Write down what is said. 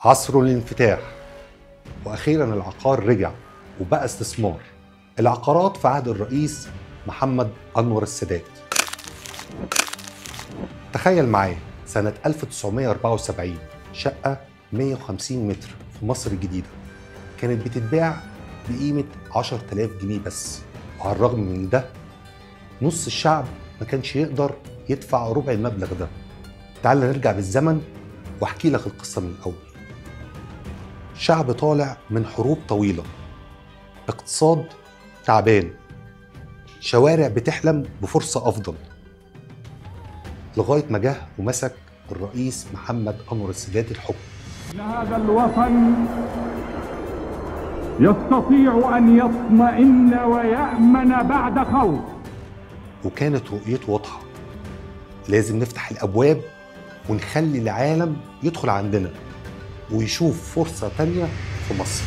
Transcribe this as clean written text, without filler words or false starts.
عصر الانفتاح، واخيرا العقار رجع وبقى استثمار. العقارات في عهد الرئيس محمد أنور السادات. تخيل معايا سنة 1974 شقة 150 متر في مصر الجديدة كانت بتتباع بقيمة 10,000 جنيه بس، وعلى الرغم من ده نص الشعب ما كانش يقدر يدفع ربع المبلغ ده. تعال نرجع بالزمن واحكي لك القصة من الأول. شعب طالع من حروب طويلة، اقتصاد تعبان، شوارع بتحلم بفرصة أفضل، لغاية ما جه ومسك الرئيس محمد أنور السادات الحكم. إن هذا الوطن يستطيع أن يطمئن ويأمن بعد خوف. وكانت رؤيته واضحة، لازم نفتح الأبواب ونخلي العالم يدخل عندنا ويشوف فرصة تانية في مصر.